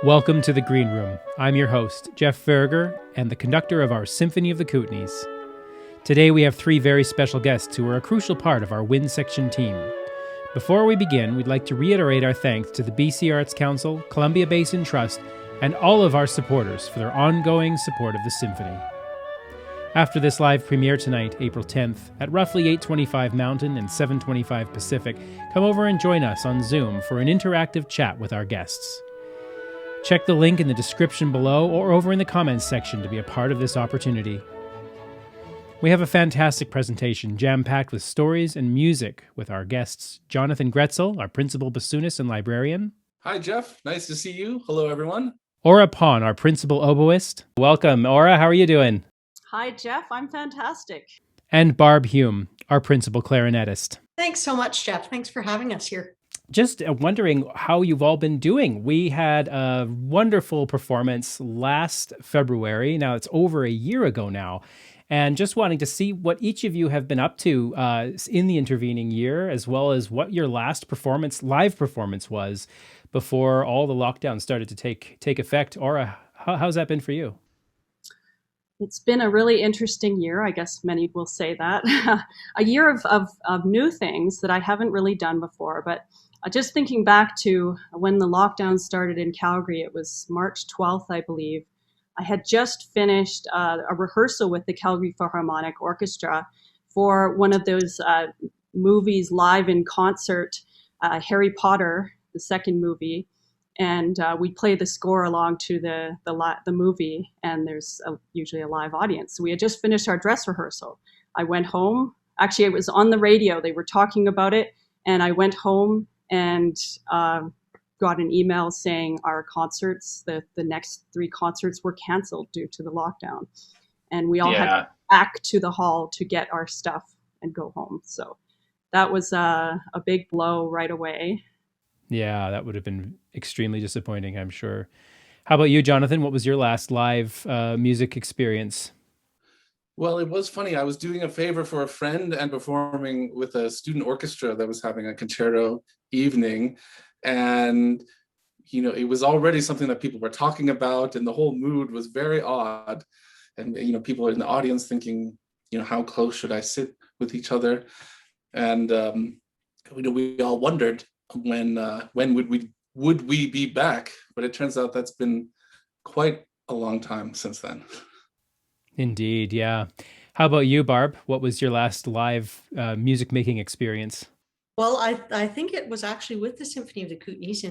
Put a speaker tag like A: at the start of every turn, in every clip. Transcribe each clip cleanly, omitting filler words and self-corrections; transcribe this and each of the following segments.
A: Welcome to the Green Room. I'm your host, Jeff Verger, and the conductor of our Symphony of the Kootenays. Today we have three very special guests who are a crucial part of our wind section team. Before we begin, we'd like to reiterate our thanks to the BC Arts Council, Columbia Basin Trust, and all of our supporters for their ongoing support of the Symphony. After this live premiere tonight, April 10th, at roughly 8:25 Mountain and 7:25 Pacific, come over and join us on Zoom for an interactive chat with our guests. Check the link in the description below or over in the comments section to be a part of this opportunity. We have a fantastic presentation jam-packed with stories and music with our guests, Jonathan Gresl, our principal bassoonist and librarian.
B: Hi, Jeff. Nice to see you. Hello, everyone.
A: Aura Pon, our principal oboist. Welcome, Aura. How are you doing?
C: Hi, Jeff. I'm fantastic.
A: And Barb Hume, our principal clarinetist.
D: Thanks so much, Jeff. Thanks for having us here.
A: Just wondering how you've all been doing. We had a wonderful performance last February. Now it's over a year ago now. And just wanting to see what each of you have been up to in the intervening year, as well as what your last live performance was before all the lockdowns started to take effect. Aura, how's that been for you?
C: It's been a really interesting year. I guess many will say that. A year of new things that I haven't really done before. But just thinking back to when the lockdown started in Calgary, it was March 12th, I believe. I had just finished a rehearsal with the Calgary Philharmonic Orchestra for one of those movies live in concert, Harry Potter, the second movie. And we play the score along to the movie, and there's usually a live audience. So we had just finished our dress rehearsal. I went home. Actually, it was on the radio. They were talking about it, and I went home and got an email saying our concerts, the next 3 concerts, were canceled due to the lockdown. And we all had to back to the hall to get our stuff and go home. So that was a big blow right away.
A: Yeah, that would have been extremely disappointing, I'm sure. How about you, Jonathan? What was your last live music experience?
B: Well, it was funny. I was doing a favor for a friend and performing with a student orchestra that was having a concerto evening. And, it was already something that people were talking about, and the whole mood was very odd. And, people in the audience thinking, how close should I sit with each other? And, we all wondered when would we be back? But it turns out that's been quite a long time since then.
A: Indeed, yeah. How about you, Barb? What was your last live music making experience?
D: Well, I think it was actually with the Symphony of the Kootenays,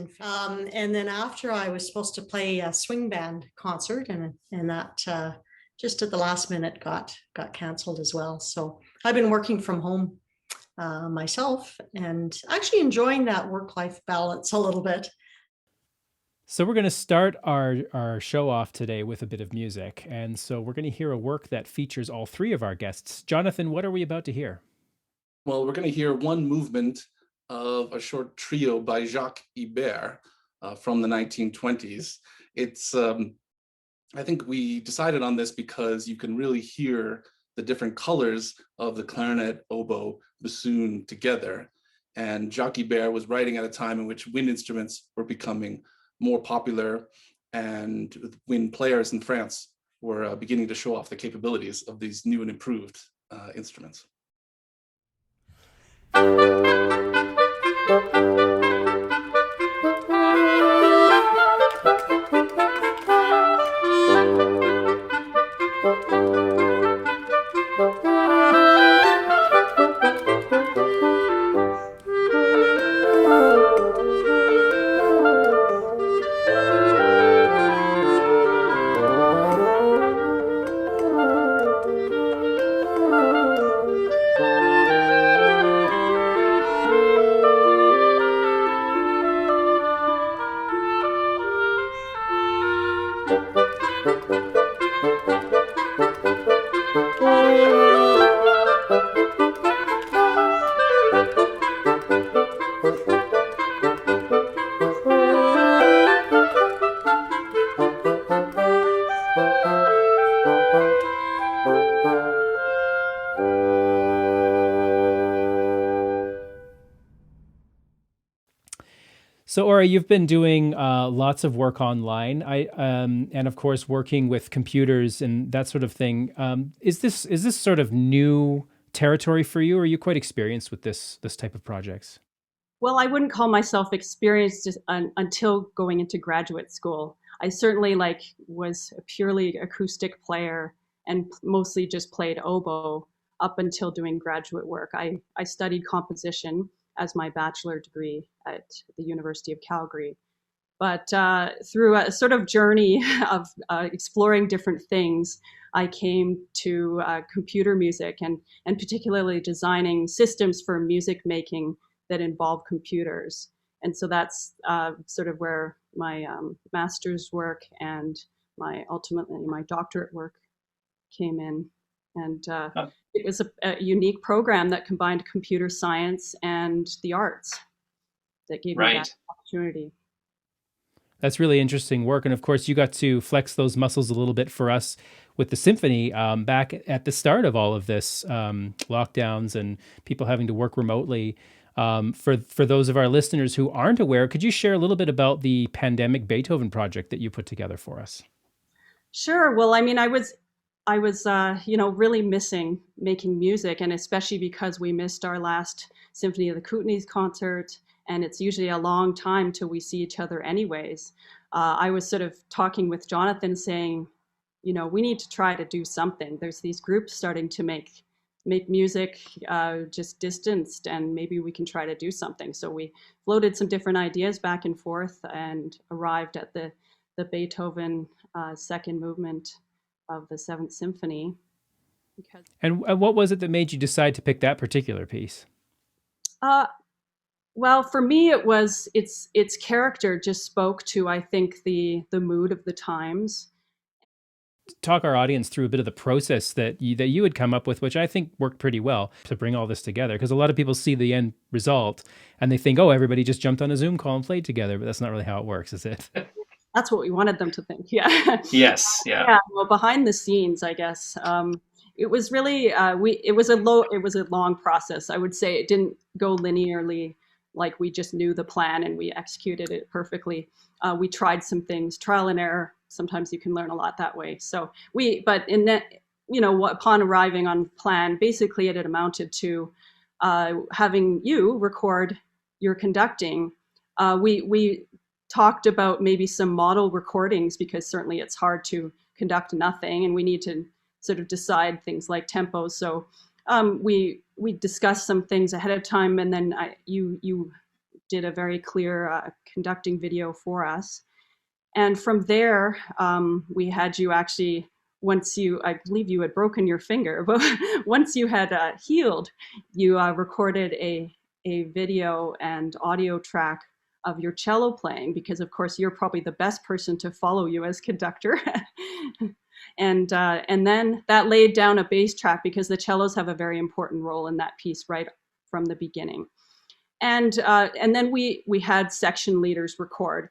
D: and then after I was supposed to play a swing band concert, and that just at the last minute got canceled as well. So I've been working from home myself, and actually enjoying that work-life balance a little bit.
A: So we're going to start our show off today with a bit of music. And so we're going to hear a work that features all 3 of our guests. Jonathan, what are we about to hear?
B: Well, we're going to hear one movement of a short trio by Jacques Ibert from the 1920s. It's, I think we decided on this because you can really hear the different colors of the clarinet, oboe, bassoon together. And Jacques Ibert was writing at a time in which wind instruments were becoming more popular, and wind players in France were beginning to show off the capabilities of these new and improved instruments.
A: So, Aura, you've been doing lots of work online, and of course, working with computers and that sort of thing. Is this sort of new territory for you, or are you quite experienced with this type of projects?
C: Well, I wouldn't call myself experienced until going into graduate school. I certainly was a purely acoustic player and mostly just played oboe up until doing graduate work. I studied composition as my bachelor degree at the University of Calgary. But through a sort of journey of exploring different things, I came to computer music and particularly designing systems for music making that involve computers. And so that's sort of where my master's work and ultimately my doctorate work came in. And it was a unique program that combined computer science and the arts that gave me that
E: Right.
C: opportunity.
A: That's really interesting work. And of course, you got to flex those muscles a little bit for us with the symphony back at the start of all of this lockdowns and people having to work remotely. For those of our listeners who aren't aware, could you share a little bit about the pandemic Beethoven project that you put together for us?
C: Sure. Well, I mean, I was really missing making music, and especially because we missed our last Symphony of the Kootenays concert, and it's usually a long time till we see each other anyways. I was sort of talking with Jonathan saying, we need to try to do something. There's these groups starting to make music just distanced, and maybe we can try to do something. So we floated some different ideas back and forth and arrived at the Beethoven second movement of the Seventh Symphony. Because
A: And what was it that made you decide to pick that particular piece?
C: uh, well, for me, it was its character just spoke to, I think, the mood of the times.
A: Talk our audience through a bit of the process that you had come up with, which I think worked pretty well to bring all this together. Because a lot of people see the end result and they think, oh, everybody just jumped on a Zoom call and played together, but that's not really how it works, is it?
C: That's what we wanted them to think. Yeah.
E: Yes. Yeah.
C: Yeah. Well, behind the scenes, I guess it was really it was a long process. I would say it didn't go linearly. Like we just knew the plan and we executed it perfectly. We tried some things, trial and error. Sometimes you can learn a lot that way. But in that, upon arriving on plan, basically it had amounted to having you record your conducting. We talked about maybe some model recordings because certainly it's hard to conduct nothing, and we need to sort of decide things like tempos. So we discussed some things ahead of time, and then you did a very clear conducting video for us. And from there, we had you actually, I believe you had broken your finger, but once you had healed, you recorded a video and audio track of your cello playing, because of course you're probably the best person to follow you as conductor. And then that laid down a bass track, because the cellos have a very important role in that piece right from the beginning. And then we had section leaders record.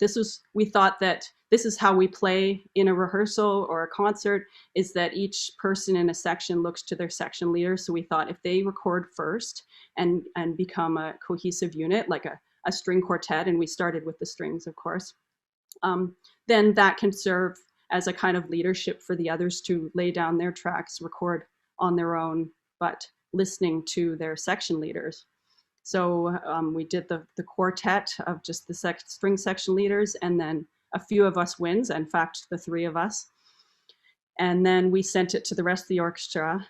C: We thought that this is how we play in a rehearsal or a concert, is that each person in a section looks to their section leader. So we thought if they record first and become a cohesive unit, like a string quartet, and we started with the strings, of course, then that can serve as a kind of leadership for the others to lay down their tracks, record on their own, but listening to their section leaders. So we did the quartet of just the string section leaders, and then a few of us winds, in fact, the three of us. And then we sent it to the rest of the orchestra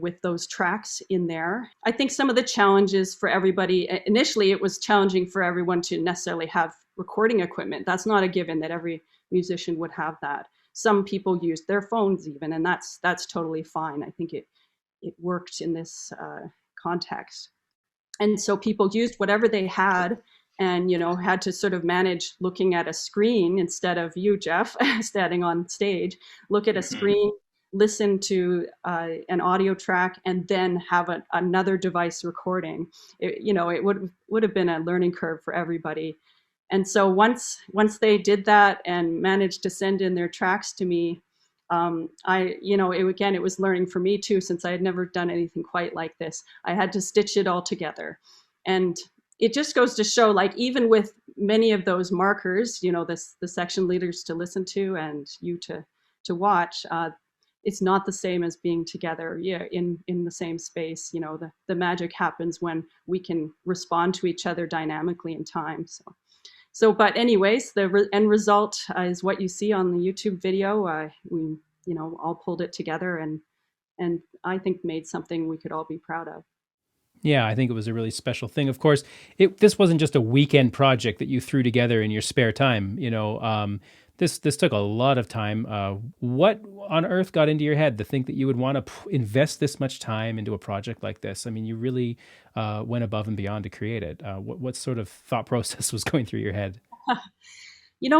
C: with those tracks in there. I think some of the challenges for everybody, initially it was challenging for everyone to necessarily have recording equipment. That's not a given that every musician would have that. Some people used their phones even, and that's totally fine. I think it worked in this context. And so people used whatever they had, and had to sort of manage looking at a screen instead of you, Jeff, standing on stage. Look at a screen, listen to an audio track, and then have another device recording. It would have been a learning curve for everybody. And so once they did that and managed to send in their tracks to me, it was learning for me too, since I had never done anything quite like this. I had to stitch it all together. And it just goes to show, like, even with many of those markers, the section leaders to listen to and you to watch, it's not the same as being together, in the same space. The magic happens when we can respond to each other dynamically in time. But anyways, the end result is what you see on the YouTube video. We, all pulled it together and I think made something we could all be proud of.
A: Yeah, I think it was a really special thing. Of course, this wasn't just a weekend project that you threw together in your spare time. This took a lot of time. What on earth got into your head to think that you would want to invest this much time into a project like this? I mean, you really went above and beyond to create it. What sort of thought process was going through your head?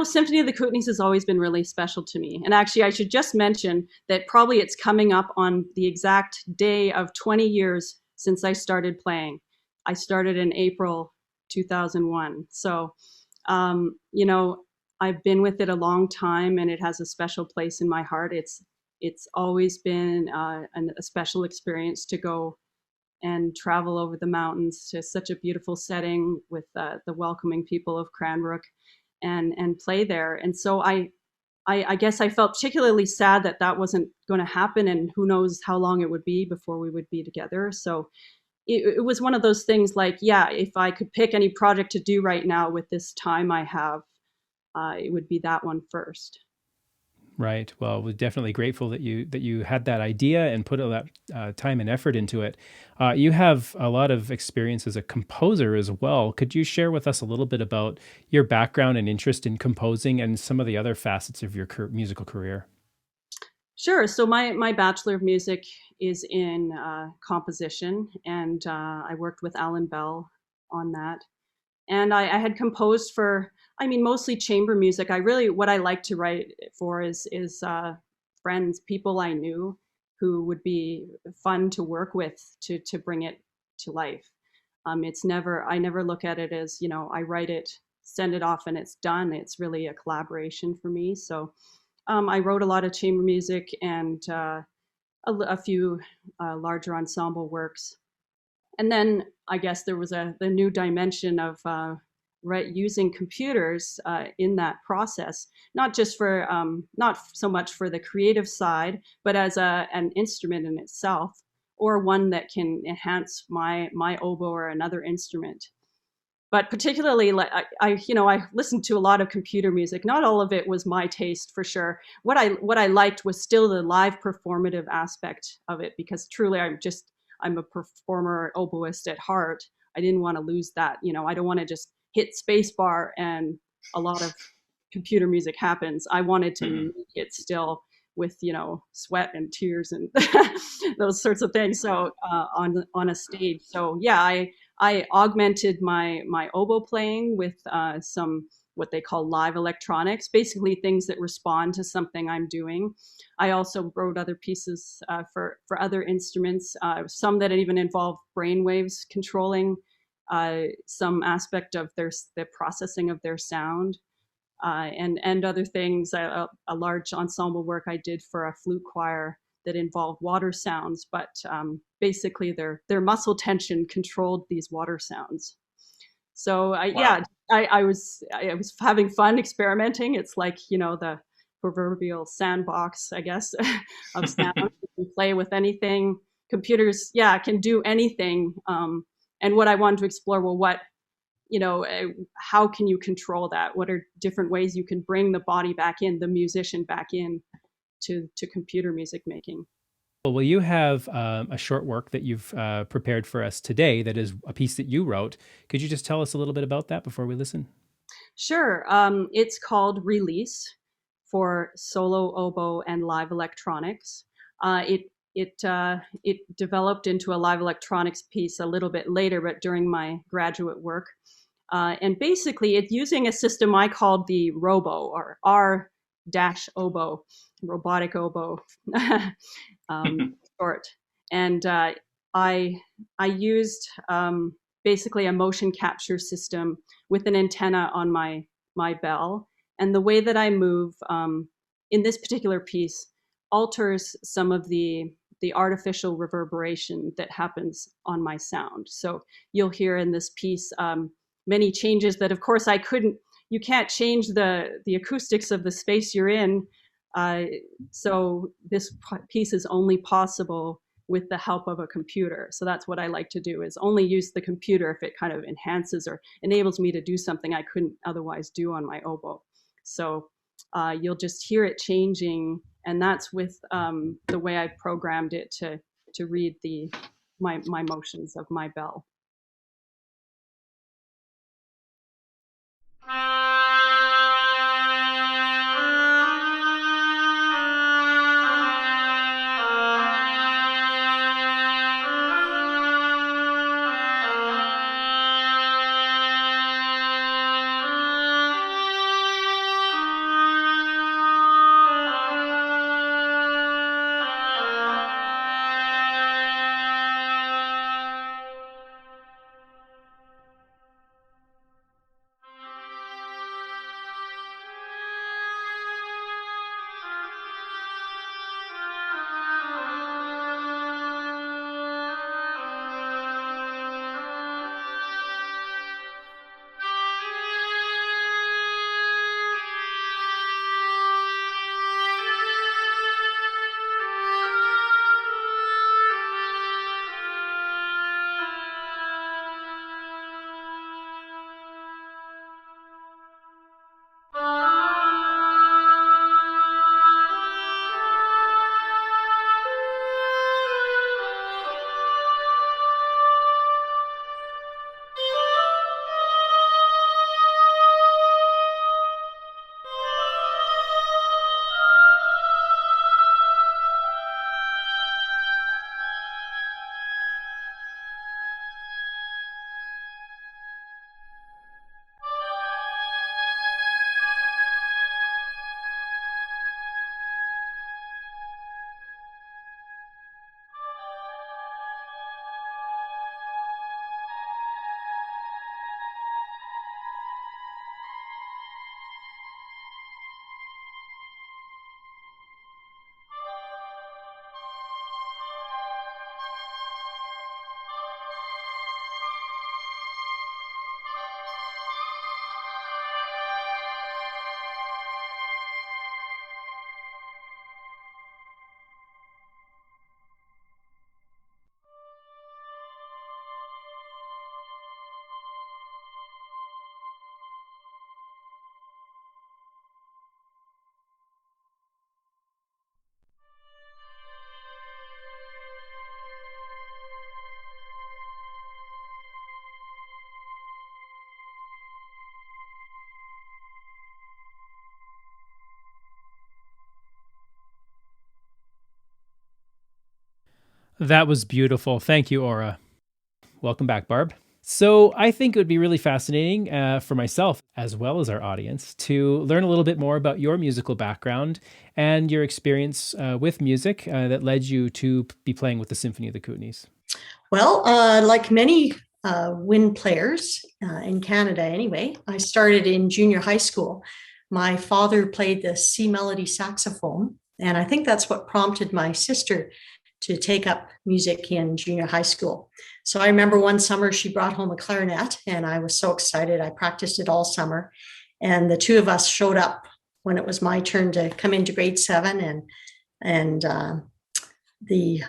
C: Symphony of the Kootenays has always been really special to me. And actually, I should just mention that probably it's coming up on the exact day of 20 years since I started playing. I started in April 2001. So, I've been with it a long time, and it has a special place in my heart. It's always been a special experience to go and travel over the mountains to such a beautiful setting with the welcoming people of Cranbrook and play there. And so I guess I felt particularly sad that wasn't going to happen, and who knows how long it would be before we would be together. So it was one of those things like, yeah, if I could pick any project to do right now with this time I have, it would be that one first.
A: Right. Well, we're definitely grateful that you had that idea and put all that time and effort into it. You have a lot of experience as a composer as well. Could you share with us a little bit about your background and interest in composing and some of the other facets of your musical career?
C: Sure. So my Bachelor of Music is in composition, and I worked with Alan Bell on that. And I had composed for, mostly chamber music. What I like to write for is friends, people I knew who would be fun to work with to bring it to life. I never look at it as, I write it, send it off, and it's done. It's really a collaboration for me. So I wrote a lot of chamber music and a few larger ensemble works. And then I guess there was the new dimension of using computers in that process, not just for, not so much for the creative side, but as an instrument in itself, or one that can enhance my oboe or another instrument. But particularly, I listened to a lot of computer music. Not all of it was my taste, for sure. What I liked was still the live performative aspect of it, because truly I'm a performer, oboist at heart. I didn't want to lose that. I don't want to just hit spacebar and a lot of computer music happens. I wanted to make it still with, sweat and tears and those sorts of things. So on a stage. So yeah, I augmented my oboe playing with some what they call live electronics, basically things that respond to something I'm doing. I also wrote other pieces for other instruments, some that even involve brainwaves controlling some aspect of the processing of their sound, and other things. A large ensemble work I did for a flute choir that involved water sounds, but basically their muscle tension controlled these water sounds. So wow. I was having fun experimenting. It's like, the proverbial sandbox, I guess, of sound. You can play with anything. Computers, can do anything. And what I wanted to explore, well, how can you control that? What are different ways you can bring the body back in, the musician back in to computer music making?
A: Well, you have a short work that you've prepared for us today that is a piece that you wrote. Could you just tell us a little bit about that before we listen?
C: Sure. It's called Release, for solo oboe and live electronics. It developed into a live electronics piece a little bit later, but during my graduate work. And basically, it's using a system I called the Robo, or R-oboe, robotic oboe short. And I used basically a motion capture system with an antenna on my bell. And the way that I move in this particular piece alters some of the artificial reverberation that happens on my sound. So you'll hear in this piece many changes that, of course, you can't change the acoustics of the space you're in. So this piece is only possible with the help of a computer. So that's what I like to do, is only use the computer if it kind of enhances or enables me to do something I couldn't otherwise do on my oboe. So you'll just hear it changing, and that's with the way I programmed it to read my motions of my bell.
A: That was beautiful. Thank you, Aura. Welcome back, Barb. So I think it would be really fascinating for myself, as well as our audience, to learn a little bit more about your musical background and your experience with music that led you to be playing with the Symphony of the Kootenays.
D: Well, like many wind players in Canada anyway, I started in junior high school. My father played the C melody saxophone, and I think that's what prompted my sister to take up music in junior high school. So I remember one summer she brought home a clarinet, and I was so excited. I practiced it all summer, and the two of us showed up when it was my turn to come into grade 7, and the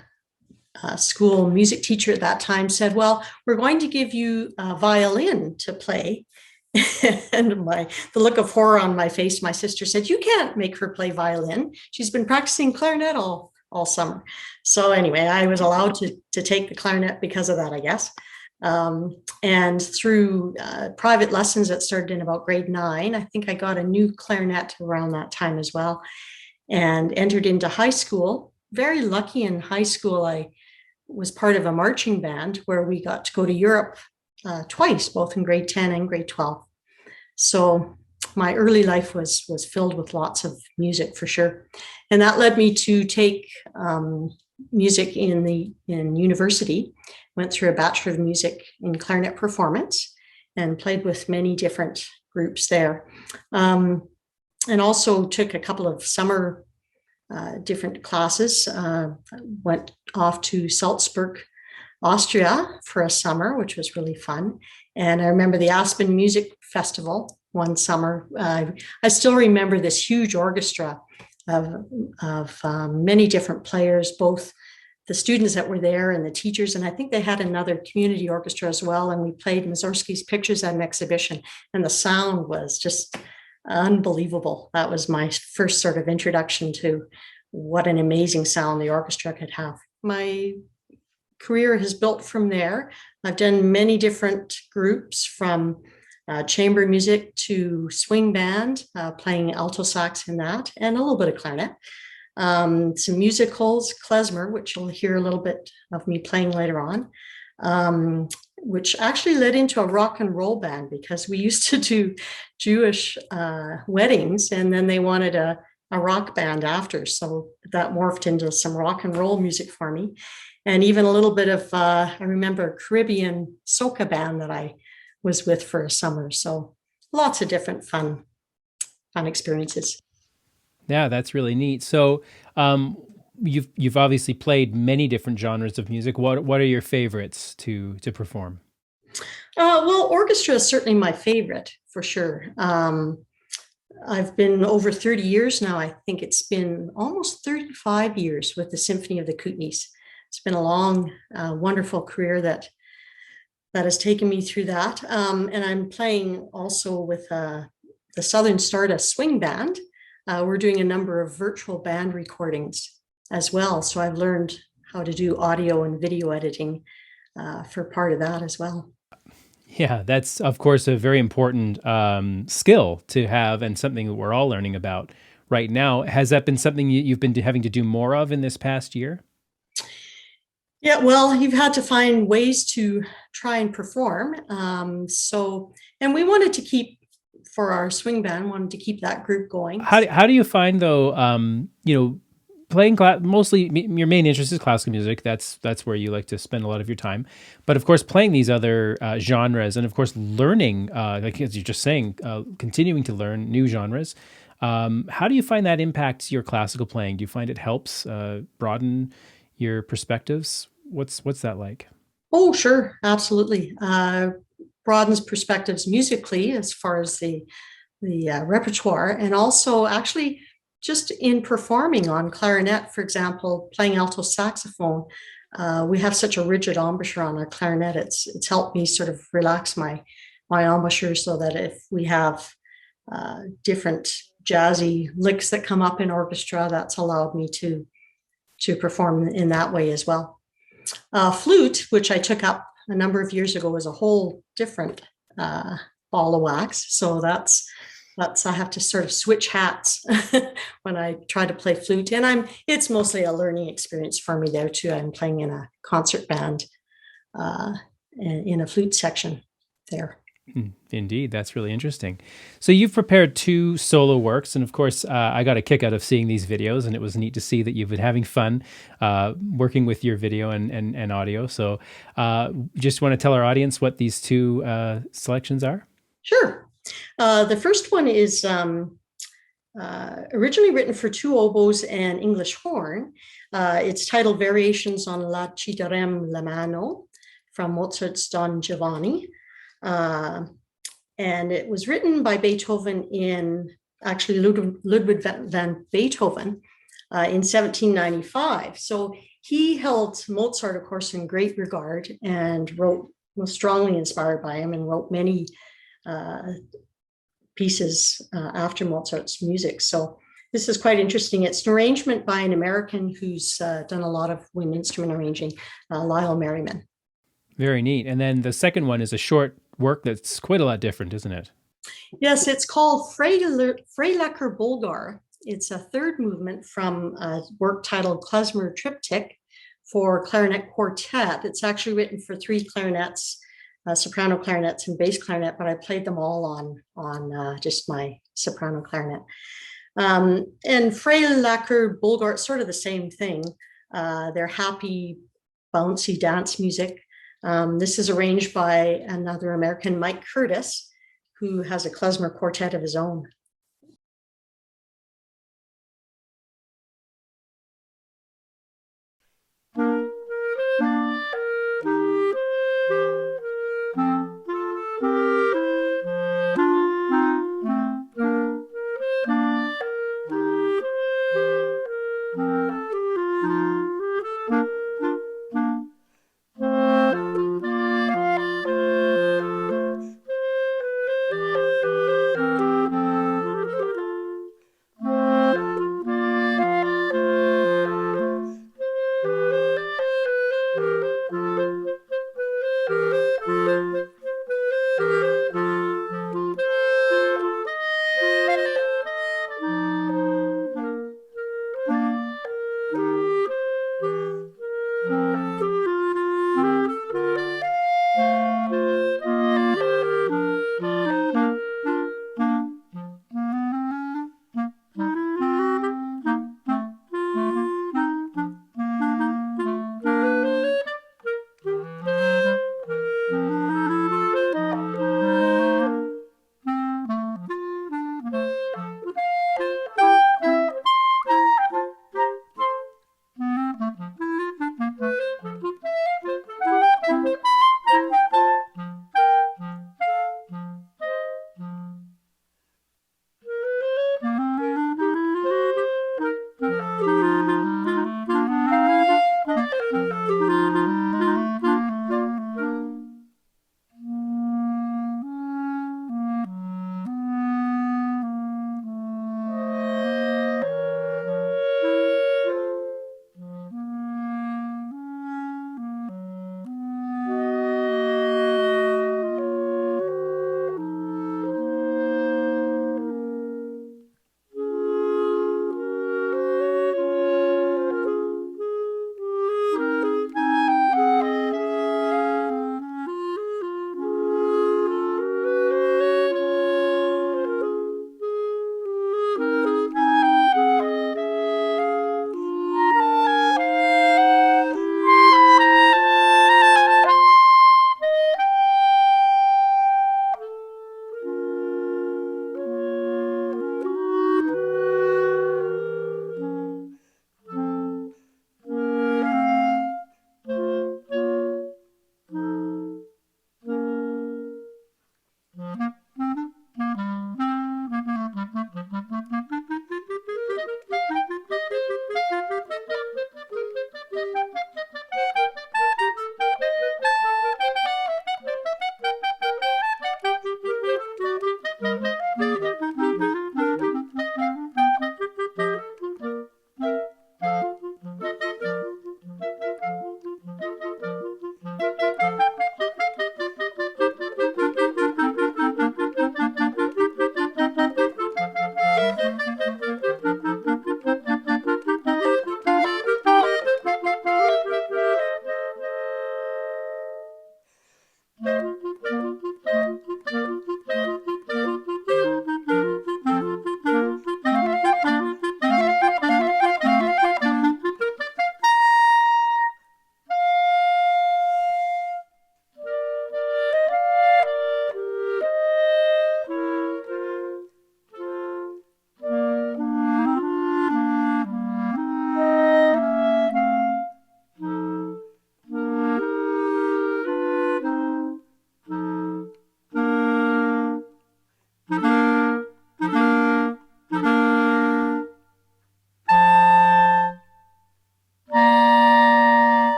D: school music teacher at that time said, well, we're going to give you a violin to play. And the look of horror on my face, my sister said, you can't make her play violin. She's been practicing clarinet all summer. So anyway, I was allowed to take the clarinet because of that, I guess. And through private lessons that started in about grade 9, I think I got a new clarinet around that time as well, and entered into high school. Very lucky in high school, I was part of a marching band where we got to go to Europe twice, both in grade 10 and grade 12. So my early life was filled with lots of music for sure. And that led me to take music in university. Went through a Bachelor of Music in Clarinet Performance and played with many different groups there. And also took a couple of summer different classes. Went off to Salzburg, Austria for a summer, which was really fun. And I remember the Aspen Music Festival one summer. I still remember this huge orchestra of many different players, both the students that were there and the teachers. And I think they had another community orchestra as well. And we played Mussorgsky's Pictures at an exhibition. And the sound was just unbelievable. That was my first sort of introduction to what an amazing sound the orchestra could have. My career has built from there. I've done many different groups, from chamber music to swing band, playing alto sax in that, and a little bit of clarinet. Some musicals, klezmer, which you'll hear a little bit of me playing later on, which actually led into a rock and roll band, because we used to do Jewish weddings, and then they wanted a rock band after. So that morphed into some rock and roll music for me. And even a little bit of, I remember a Caribbean soca band that I was with for a summer. So lots of different fun experiences.
A: Yeah, that's really neat. So you've obviously played many different genres of music. What are your favorites to perform?
D: Well, orchestra is certainly my favorite, for sure. I've been over 30 years now. I think it's been almost 35 years with the Symphony of the Kootenays. It's been a long, wonderful career that has taken me through that. And I'm playing also with the Southern Stardust Swing Band. We're doing a number of virtual band recordings as well. So I've learned how to do audio and video editing for part of that as well.
A: Yeah, that's, of course, a very important skill to have, and something that we're all learning about right now. Has that been something you've been having to do more of in this past year?
D: Yeah, well, you've had to find ways to try and perform. And we wanted to keep, for our swing band, wanted to keep that group going.
A: How do you find, though, playing mostly your main interest is classical music. That's where you like to spend a lot of your time. But of course, playing these other genres, and of course, learning, like as you're just saying, continuing to learn new genres. How do you find that impacts your classical playing? Do you find it helps broaden your perspectives? What's that like?
D: Oh, sure, absolutely. Broadens perspectives musically as far as the repertoire, and also actually just in performing on clarinet, for example, playing alto saxophone. We have such a rigid embouchure on our clarinet. It's helped me sort of relax my embouchure, so that if we have different jazzy licks that come up in orchestra, that's allowed me to perform in that way as well. Flute, which I took up a number of years ago, is a whole different ball of wax. So that's I have to sort of switch hats when I try to play flute. And it's mostly a learning experience for me there too. I'm playing in a concert band in a flute section there.
A: Indeed, that's really interesting. So you've prepared 2 solo works, and of course, I got a kick out of seeing these videos, and it was neat to see that you've been having fun working with your video and audio. So just want to tell our audience what these 2 selections are?
D: Sure. The first one is originally written for 2 oboes and English horn. It's titled Variations on La Ci-darem la mano from Mozart's Don Giovanni. And it was written by Beethoven actually Ludwig van Beethoven in 1795. So he held Mozart, of course, in great regard, and was strongly inspired by him, and wrote many pieces after Mozart's music. So this is quite interesting. It's an arrangement by an American who's done a lot of wind instrument arranging, Lyle Merriman.
A: Very neat. And then the second one is a short work that's quite a lot different, isn't it?
D: Yes, it's called Freilacher Bulgar. It's a 3rd movement from a work titled Klezmer Triptych for clarinet quartet. It's actually written for 3 clarinets, soprano clarinets and bass clarinet, but I played them all on just my soprano clarinet. And Freilacher Bulgar, it's sort of the same thing. They're happy, bouncy dance music. This is arranged by another American, Mike Curtis, who has a klezmer quartet of his own.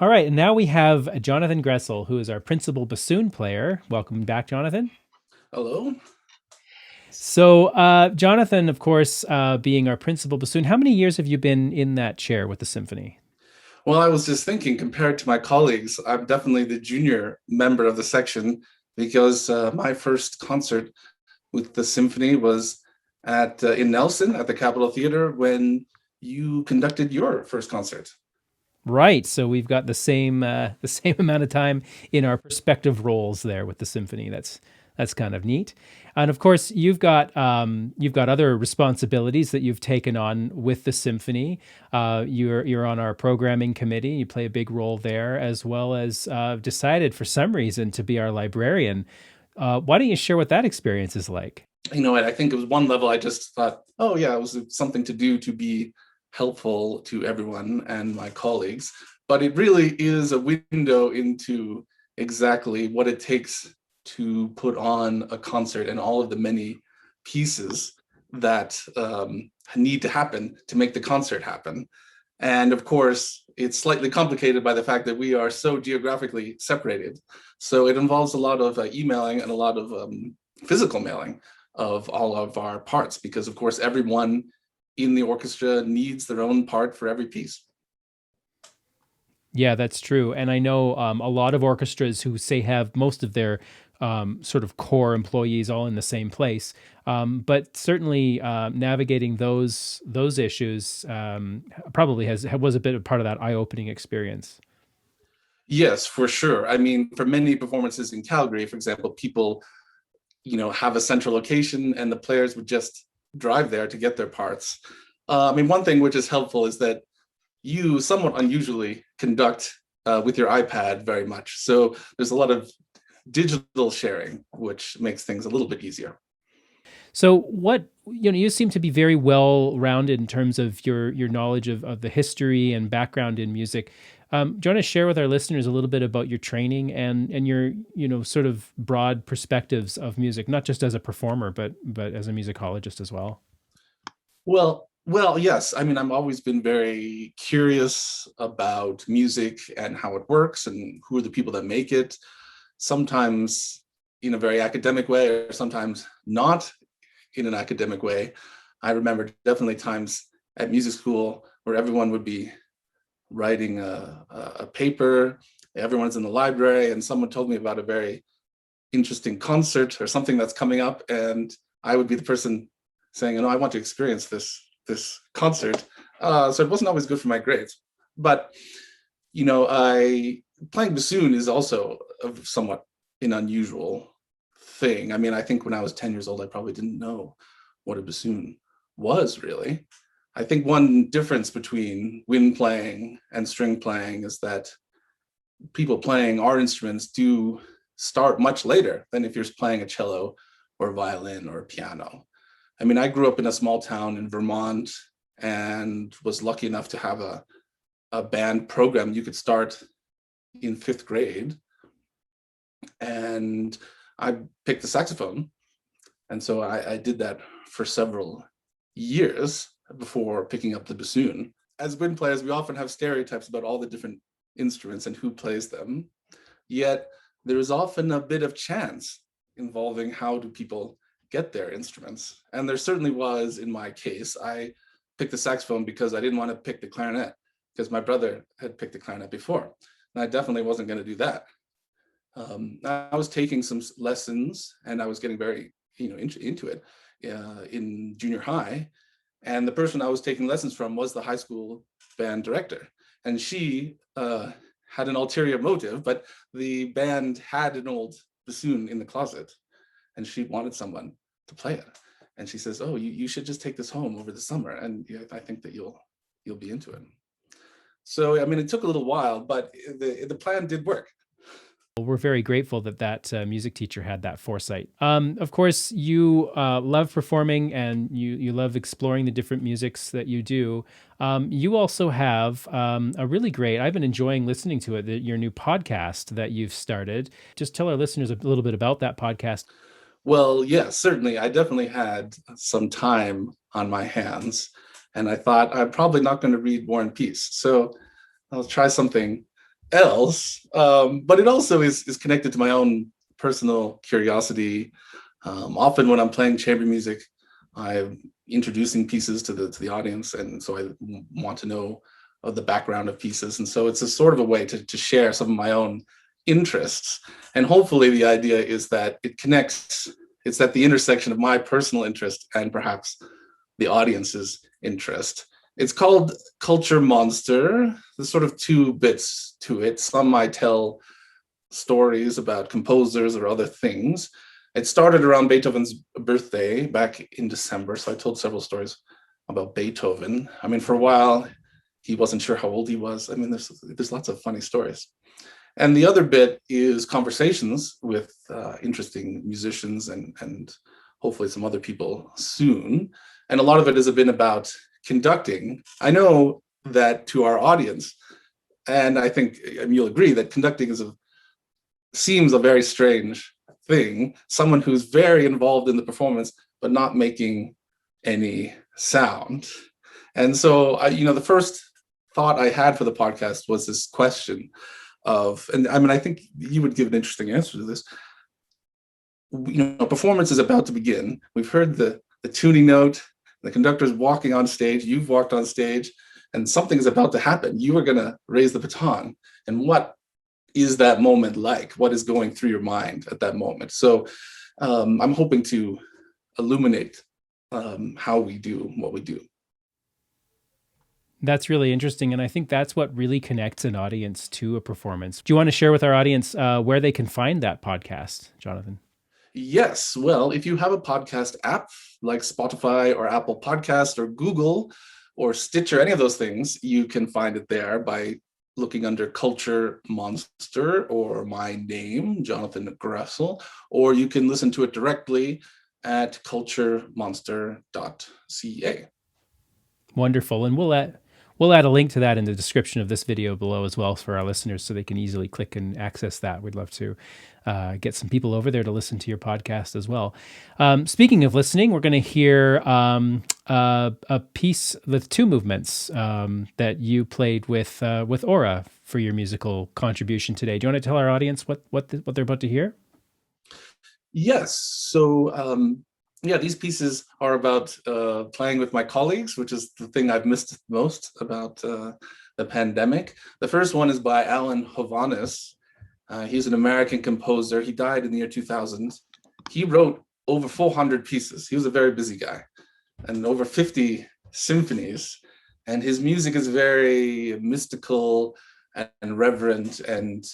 A: All right, and now we have Jonathan Gresl, who is our principal bassoon player. Welcome back, Jonathan.
B: Hello.
A: So, Jonathan, of course, being our principal bassoon, how many years have you been in that chair with the symphony?
B: Well, I was just thinking, compared to my colleagues, I'm definitely the junior member of the section because my first concert with the symphony was at in Nelson at the Capitol Theater when you conducted your first concert.
A: Right. So we've got the same amount of time in our respective roles there with the symphony. That's kind of neat. And of course, you've got other responsibilities that you've taken on with the symphony. You're on our programming committee. You play a big role there, as well as decided for some reason to be our librarian. Why don't you share what that experience is like?
B: You know, I think it was one level I just thought, oh yeah, it was something to do to be helpful to everyone and my colleagues. But it really is a window into exactly what it takes to put on a concert and all of the many pieces that need to happen to make the concert happen. And of course, it's slightly complicated by the fact that we are so geographically separated. So it involves a lot of emailing and a lot of physical mailing of all of our parts, because of course, everyone in the orchestra needs their own part for every piece.
A: Yeah, that's true. And I know a lot of orchestras who say have most of their sort of core employees all in the same place. But certainly navigating those issues probably was a bit of part of that eye-opening experience.
B: Yes, for sure. I mean, for many performances in Calgary, for example, people, have a central location and the players would just drive there to get their parts. I mean, one thing which is helpful is that you somewhat unusually conduct with your iPad very much. So there's a lot of digital sharing, which makes things a little bit easier.
A: So you seem to be very well rounded in terms of your knowledge of the history and background in music. Do you want to share with our listeners a little bit about your training and your, sort of broad perspectives of music, not just as a performer, but as a musicologist as well?
B: Well, yes. I mean, I've always been very curious about music and how it works and who are the people that make it, sometimes in a very academic way or sometimes not in an academic way. I remember definitely times at music school where everyone would be writing a paper, everyone's in the library, and someone told me about a very interesting concert or something that's coming up, and I would be the person saying, I want to experience this concert. So it wasn't always good for my grades. But, playing bassoon is also somewhat an unusual thing. I mean, I think when I was 10 years old, I probably didn't know what a bassoon was really. I think one difference between wind playing and string playing is that people playing our instruments do start much later than if you're playing a cello or violin or piano. I mean, I grew up in a small town in Vermont and was lucky enough to have a band program. You could start in 5th grade, and I picked the saxophone. And so I did that for several years before picking up the bassoon. As wind players, we often have stereotypes about all the different instruments and who plays them. Yet there is often a bit of chance involving how do people get their instruments. And there certainly was in my case. I picked the saxophone because I didn't want to pick the clarinet because my brother had picked the clarinet before, and I definitely wasn't going to do that. I was taking some lessons, and I was getting very, into it in junior high. And the person I was taking lessons from was the high school band director, and she had an ulterior motive, but the band had an old bassoon in the closet, and she wanted someone to play it. And she says, "Oh, you should just take this home over the summer, and I think that you'll be into it." So, I mean, it took a little while, but the plan did work.
A: We're very grateful that music teacher had that foresight. Of course, you love performing, and you love exploring the different musics that you do. You also have a really great, I've been enjoying listening to it, your new podcast that you've started. Just tell our listeners a little bit about that podcast.
B: Well, yes, certainly. I definitely had some time on my hands, and I thought I'm probably not going to read War and Peace. So I'll try something else. But it also is connected to my own personal curiosity. Often when I'm playing chamber music, I'm introducing pieces to the audience, and so I want to know of the background of pieces. And so it's a sort of a way to share some of my own interests. And hopefully the idea is that it connects, it's at the intersection of my personal interest and perhaps the audience's interest. It's called Culture Monster. There's sort of two bits to it. Some I tell stories about composers or other things. It started around Beethoven's birthday back in December, so I told several stories about Beethoven. I mean, for a while, he wasn't sure how old he was. I mean, there's lots of funny stories. And the other bit is conversations with interesting musicians and hopefully some other people soon. And a lot of it has been about conducting. I know that to our audience, and I think you'll agree that conducting seems a very strange thing. Someone who's very involved in the performance, but not making any sound. And so, the first thought I had for the podcast was this question of, and I mean, I think you would give an interesting answer to this. Performance is about to begin. We've heard the tuning note, the conductor's walking on stage, you've walked on stage, and something is about to happen. You are going to raise the baton. And what is that moment like? What is going through your mind at that moment? So I'm hoping to illuminate how we do what we do.
A: That's really interesting. And I think that's what really connects an audience to a performance. Do you want to share with our audience where they can find that podcast, Jonathan?
B: Yes. Well, if you have a podcast app like Spotify or Apple Podcast or Google or Stitcher, any of those things, you can find it there by looking under Culture Monster or my name, Jonathan Gresl, or you can listen to it directly at culturemonster.ca.
A: Wonderful. And we'll add a link to that in the description of this video below as well for our listeners so they can easily click and access that. We'd love to get some people over there to listen to your podcast as well. Speaking of listening, we're going to hear a piece with two movements that you played with Aura for your musical contribution today. Do you want to tell our audience what they're about to hear?
B: Yes. So, these pieces are about playing with my colleagues, which is the thing I've missed most about the pandemic. The first one is by Alan Hovhaness. He's an American composer. He died in the year 2000. He wrote over 400 pieces. He was a very busy guy, and over 50 symphonies. And his music is very mystical and reverent, and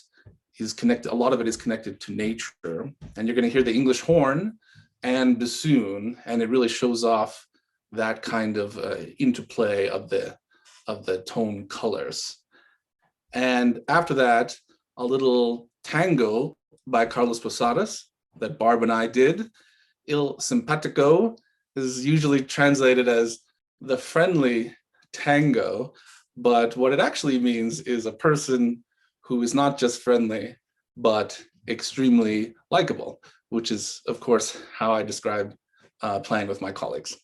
B: a lot of it is connected to nature. And you're going to hear the English horn and bassoon, and it really shows off that kind of interplay of the tone colors. And after that, a little tango by Carlos Posadas that Barb and I did. Il Simpatico is usually translated as the friendly tango, but what it actually means is a person who is not just friendly, but extremely likable, which is, of course, how I describe playing with my colleagues.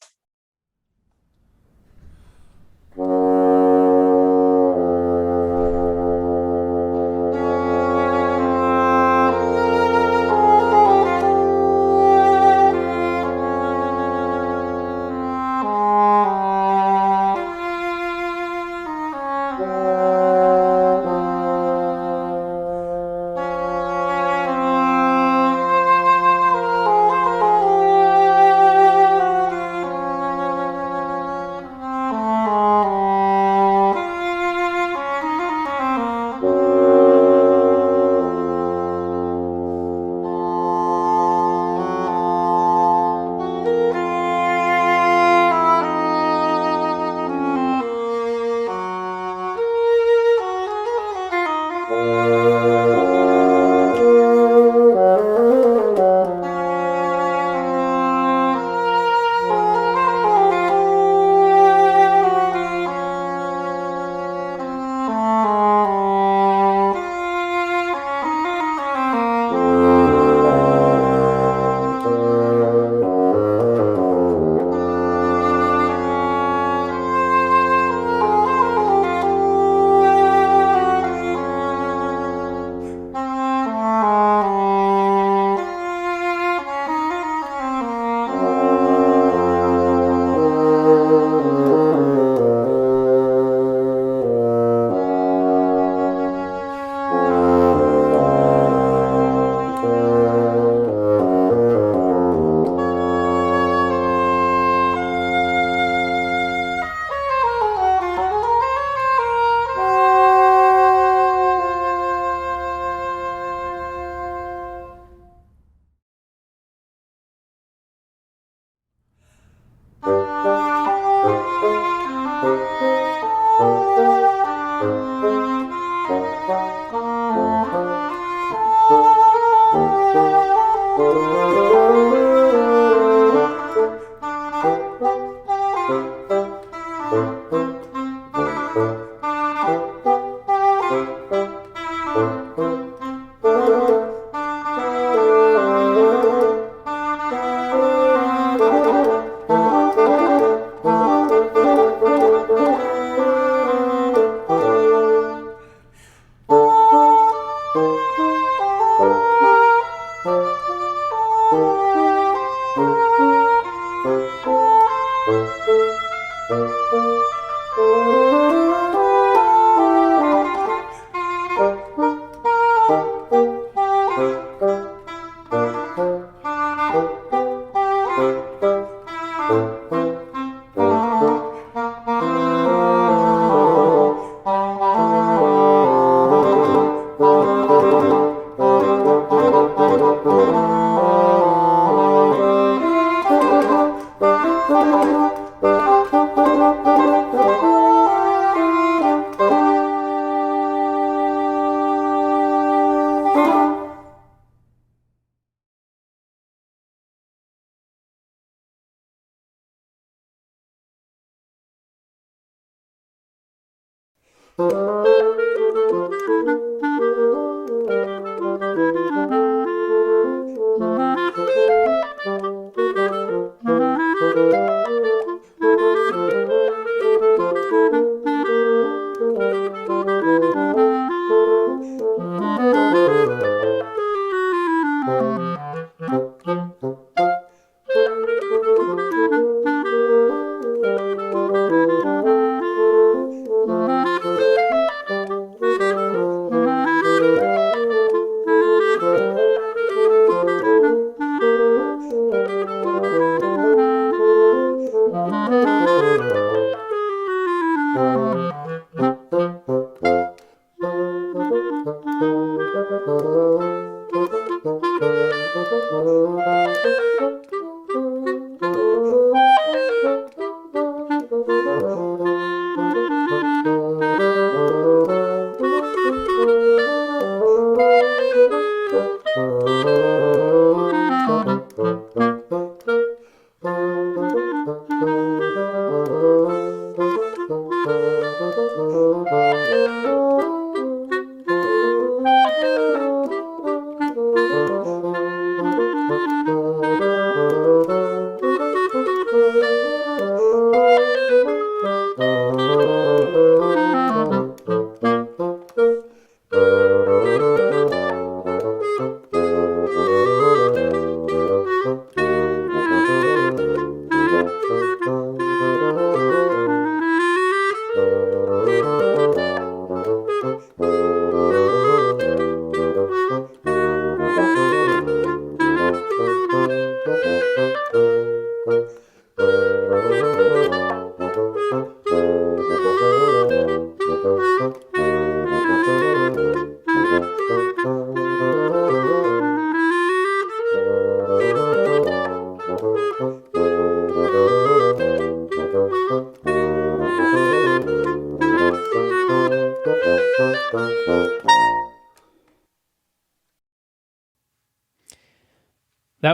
A: That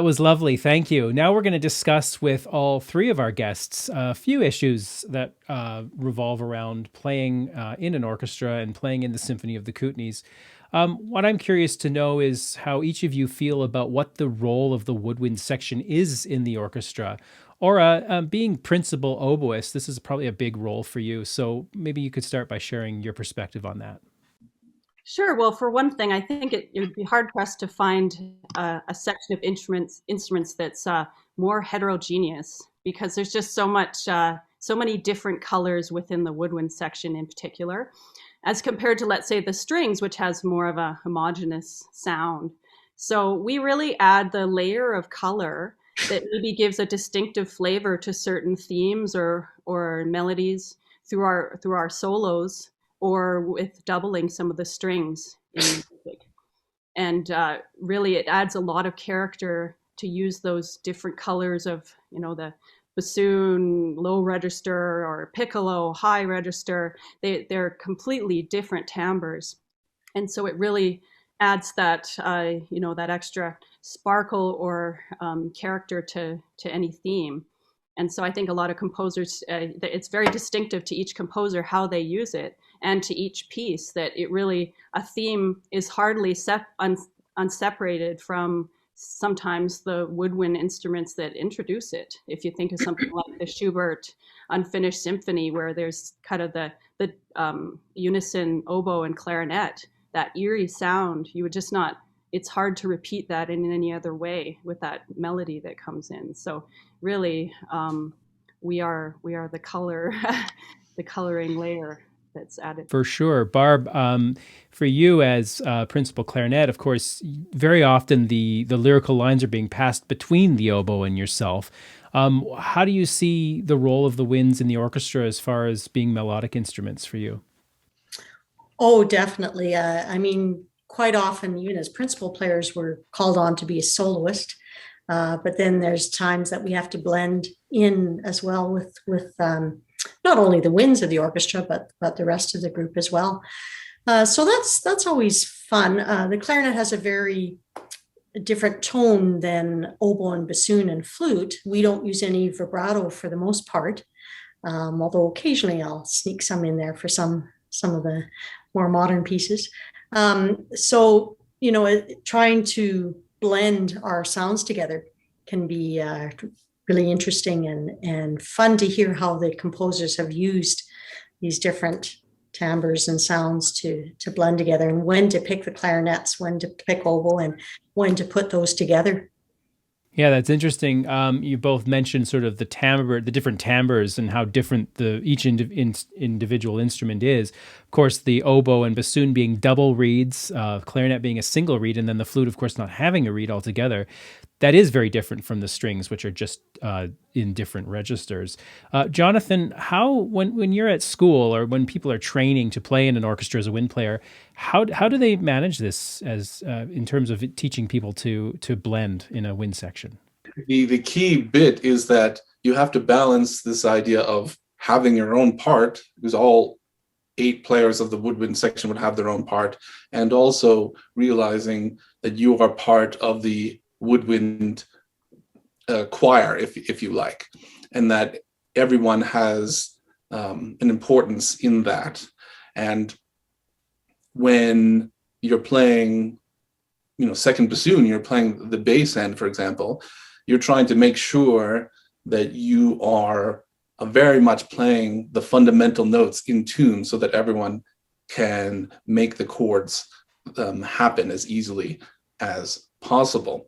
A: was lovely. Thank you. Now we're going to discuss with all three of our guests a few issues that revolve around playing in an orchestra and playing in the Symphony of the Kootenays. What I'm curious to know is how each of you feel about what the role of the woodwind section is in the orchestra. Aura, being principal oboist, this is probably a big role for you. So maybe you could start by sharing your perspective on that.
C: Sure. Well, for one thing, I think it would be hard pressed to find a section of instruments that's more heterogeneous, because there's just so many different colors within the woodwind section in particular, as compared to, let's say, the strings, which has more of a homogeneous sound. So we really add the layer of color that maybe gives a distinctive flavor to certain themes or melodies through our solos, or with doubling some of the strings in music. And really, it adds a lot of character to use those different colors of, the bassoon, low register, or piccolo, high register. They're completely different timbres. And so it really adds that, that extra sparkle or character to any theme. And so I think a lot of composers, it's very distinctive to each composer how they use it, and to each piece, that it really, a theme is hardly unseparated from sometimes the woodwind instruments that introduce it. If you think of something like the Schubert Unfinished Symphony, where there's kind of the unison oboe and clarinet, that eerie sound, you would just not, it's hard to repeat that in any other way with that melody that comes in. So really, we are the color, the coloring layer that's added.
A: For sure. Barb, for you as principal clarinet, of course, very often the lyrical lines are being passed between the oboe and yourself. How do you see the role of the winds in the orchestra as far as being melodic instruments for you?
D: Oh, definitely. Quite often, even as principal players, we're called on to be a soloist. But then there's times that we have to blend in as well with not only the winds of the orchestra, but the rest of the group as well. So that's always fun. The clarinet has a very different tone than oboe and bassoon and flute. We don't use any vibrato for the most part, although occasionally I'll sneak some in there for some of the more modern pieces. So, trying to blend our sounds together can be really interesting and fun to hear how the composers have used these different timbres and sounds to blend together, and when to pick the clarinets, when to pick oboe, and when to put those together.
A: Yeah, that's interesting. You both mentioned sort of the different timbres and how different each individual instrument is. Of course, the oboe and bassoon being double reeds, clarinet being a single reed, and then the flute, of course, not having a reed altogether. That is very different from the strings, which are just in different registers. Jonathan, when you're at school or when people are training to play in an orchestra as a wind player, how do they manage this as in terms of teaching people to blend in a wind section?
B: The key bit is that you have to balance this idea of having your own part, because all 8 players of the woodwind section would have their own part, and also realizing that you are part of the woodwind choir, if you like, and that everyone has an importance in that. And when you're playing, second bassoon, you're playing the bass end, for example, you're trying to make sure that you are very much playing the fundamental notes in tune so that everyone can make the chords happen as easily as possible.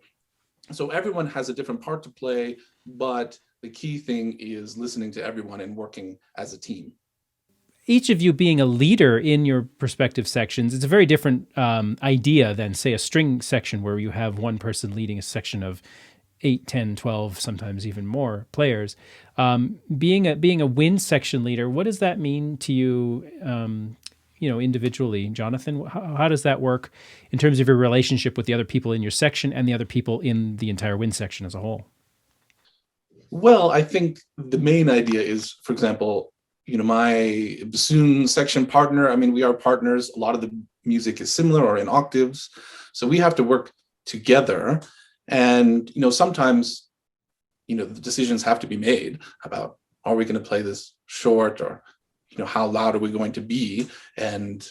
B: So everyone has a different part to play, but the key thing is listening to everyone and working as a team.
A: Each of you being a leader in your respective sections, it's a very different idea than, say, a string section where you have one person leading a section of 8, 10, 12, sometimes even more players. Being a wind section leader, what does that mean to you, individually? Jonathan, how does that work in terms of your relationship with the other people in your section and the other people in the entire wind section as a whole?
B: Well, I think the main idea is, for example, my bassoon section partner, I mean, we are partners. A lot of the music is similar or in octaves. So we have to work together. And, sometimes, the decisions have to be made about, are we going to play this short, or, how loud are we going to be? And,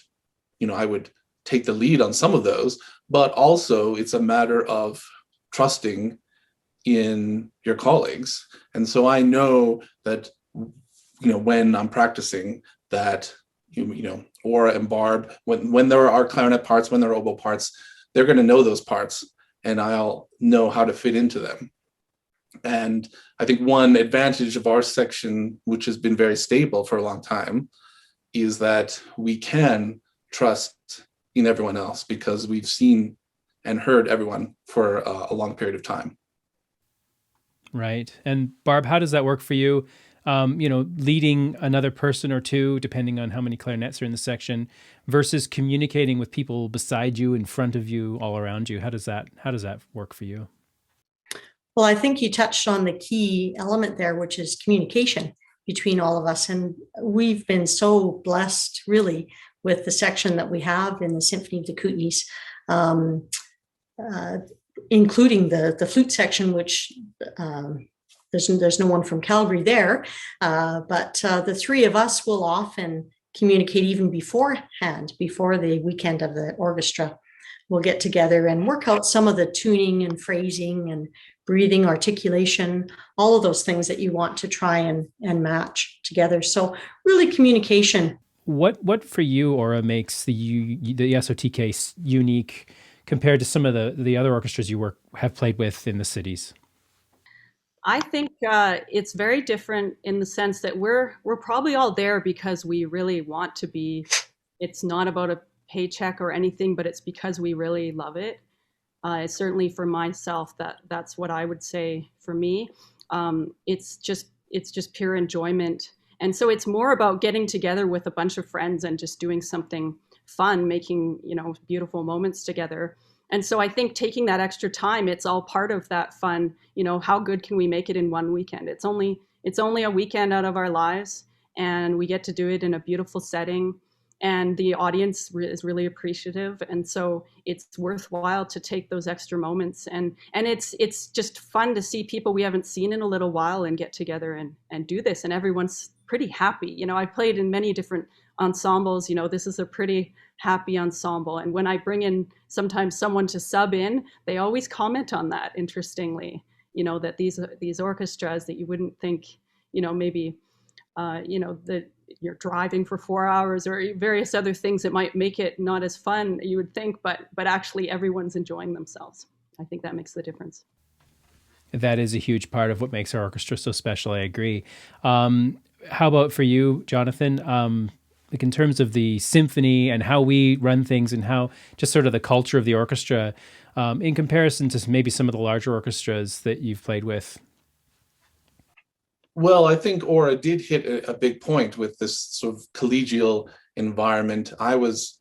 B: I would take the lead on some of those, but also it's a matter of trusting in your colleagues. And so I know that, when I'm practicing, that, Aura and Barb, when there are clarinet parts, when there are oboe parts, they're going to know those parts, and I'll know how to fit into them. And I think one advantage of our section, which has been very stable for a long time, is that we can trust in everyone else because we've seen and heard everyone for a long period of time.
A: Right. And Barb, how does that work for you? Leading another person or two, depending on how many clarinets are in the section, versus communicating with people beside you, in front of you, all around you. How does that work for you?
D: Well, I think you touched on the key element there, which is communication between all of us. And we've been so blessed, really, with the section that we have in the Symphony of the Kootenays, including the flute section, which there's no one from Calgary there. But the three of us will often communicate even beforehand, before the weekend of the orchestra. We'll get together and work out some of the tuning and phrasing and breathing, articulation, all of those things that you want to try and match together. So really communication.
A: What for you, Aura, makes the SOTK unique compared to some of the other orchestras you have played with in the cities?
C: I think it's very different in the sense that we're probably all there because we really want to be. It's not about a paycheck or anything, but it's because we really love it. Certainly for myself, that's what I would say for me. It's just pure enjoyment. And so it's more about getting together with a bunch of friends and just doing something fun, making, beautiful moments together. And so I think taking that extra time, it's all part of that fun. How good can we make it in one weekend? It's only a weekend out of our lives, and we get to do it in a beautiful setting. And the audience is really appreciative, and so it's worthwhile to take those extra moments. And it's just fun to see people we haven't seen in a little while and get together and do this. And everyone's pretty happy. I've played in many different ensembles. This is a pretty happy ensemble. And when I bring in sometimes someone to sub in, they always comment on that. Interestingly, that these orchestras that you wouldn't think, maybe, that you're driving for 4 hours or various other things that might make it not as fun, you would think, but actually everyone's enjoying themselves. I think that makes the difference.
A: That is a huge part of what makes our orchestra so special. I agree. How about for you, Jonathan? Like in terms of the symphony and how we run things and how just sort of the culture of the orchestra in comparison to maybe some of the larger orchestras that you've played with?
B: Well, I think Aura did hit a big point with this sort of collegial environment. I was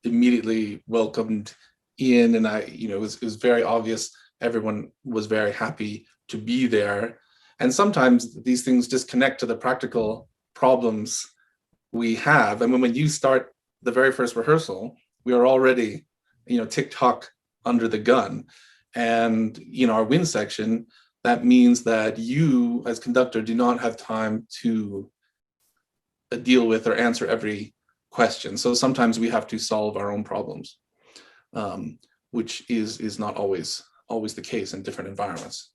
B: immediately welcomed in, and it was very obvious. Everyone was very happy to be there. And sometimes these things just connect to the practical problems we have. And when you start the very first rehearsal, we are already, tick-tock under the gun. And, our wind section, that means that you as conductor do not have time to deal with or answer every question. So sometimes we have to solve our own problems, which is not always the case in different environments.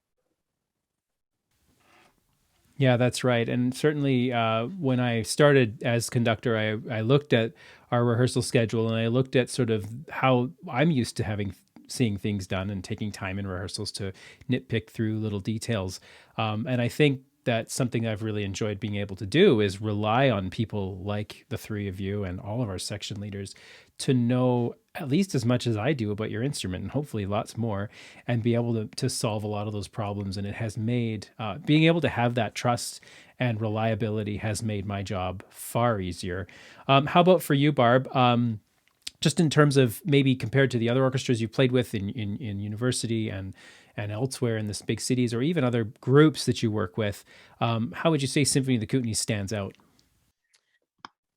A: Yeah, that's right. And certainly when I started as conductor, I looked at our rehearsal schedule and I looked at sort of how I'm used to seeing things done and taking time in rehearsals to nitpick through little details. And I think that's something I've really enjoyed being able to do is rely on people like the three of you and all of our section leaders to know at least as much as I do about your instrument and hopefully lots more, and be able to solve a lot of those problems. And it has made, being able to have that trust and reliability has made my job far easier. How about for you, Barb? Just in terms of maybe compared to the other orchestras you've played with in university and elsewhere in the big cities, or even other groups that you work with, how would you say Symphony of the Kootenays stands out?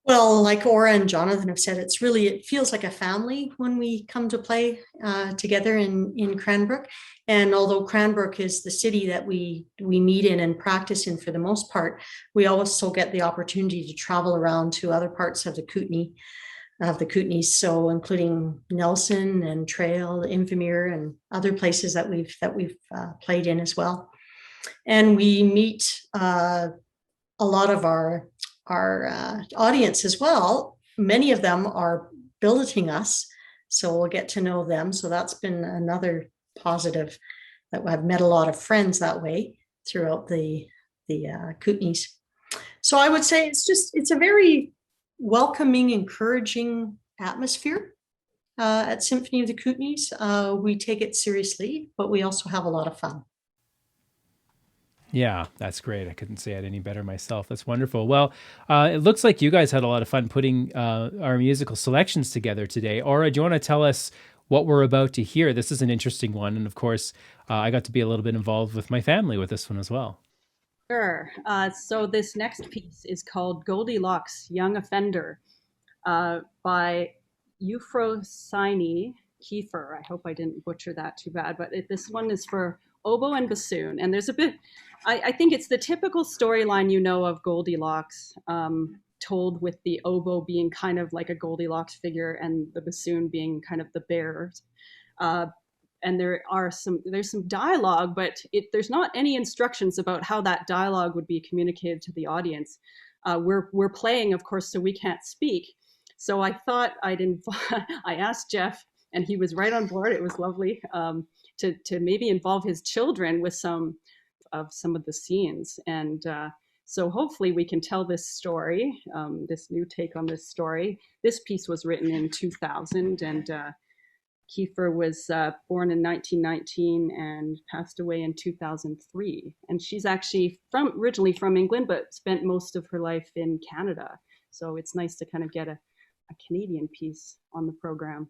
D: Well, like Aura and Jonathan have said, it feels like a family when we come to play together in Cranbrook. And although Cranbrook is the city that we meet in and practice in for the most part, we also get the opportunity to travel around to other parts of the Kootenays, so including Nelson and Trail, Invermere, and other places that we've played in as well. And we meet a lot of our audience as well. Many of them are billeting us, so we'll get to know them. So that's been another positive, that I've met a lot of friends that way throughout the Kootenays. So I would say it's a very welcoming, encouraging atmosphere at Symphony of the Kootenays. We take it seriously, but we also have a lot of fun.
A: Yeah, that's great. I couldn't say it any better myself. That's wonderful. Well, it looks like you guys had a lot of fun putting our musical selections together today. Aura, do you want to tell us what we're about to hear? This is an interesting one. And of course, I got to be a little bit involved with my family with this one as well.
C: Sure. So this next piece is called Goldilocks, Young Offender by Euphrosyne Kiefer. I hope I didn't butcher that too bad, but this one is for oboe and bassoon. And there's a bit, I think it's the typical storyline, of Goldilocks, told with the oboe being kind of like a Goldilocks figure and the bassoon being kind of the bears. And there's some dialogue, but there's not any instructions about how that dialogue would be communicated to the audience. We're playing, of course, so we can't speak. So I thought I asked Jeff, and he was right on board. It was lovely to maybe involve his children with some of the scenes. And so hopefully we can tell this story, this new take on this story. This piece was written in 2000, and Kiefer was born in 1919 and passed away in 2003. And she's actually originally from England, but spent most of her life in Canada. So it's nice to kind of get a Canadian piece on the program.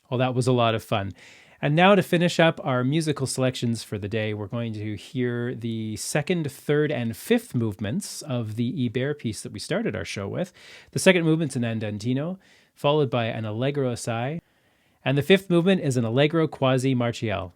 A: Well, that was a lot of fun. And now to finish up our musical selections for the day, we're going to hear the second, third, and fifth movements of the Ibert piece that we started our show with. The second movement's an andantino, followed by an allegro assai, and the fifth movement is an allegro quasi martial.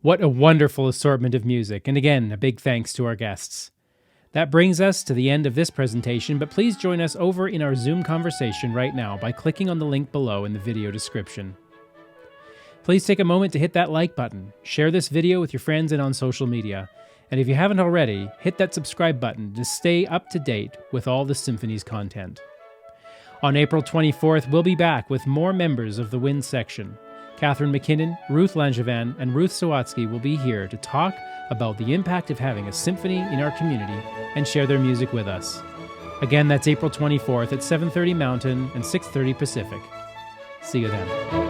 A: What a wonderful assortment of music, and again, a big thanks to our guests. That brings us to the end of this presentation, but please join us over in our Zoom conversation right now by clicking on the link below in the video description. Please take a moment to hit that like button, share this video with your friends and on social media, and if you haven't already, hit that subscribe button to stay up to date with all the Symphony's content. On April 24th, we'll be back with more members of the Wind section. Catherine McKinnon, Ruth Langevin, and Ruth Sawatsky will be here to talk about the impact of having a symphony in our community and share their music with us. Again, that's April 24th at 7:30 Mountain and 6:30 Pacific. See you then.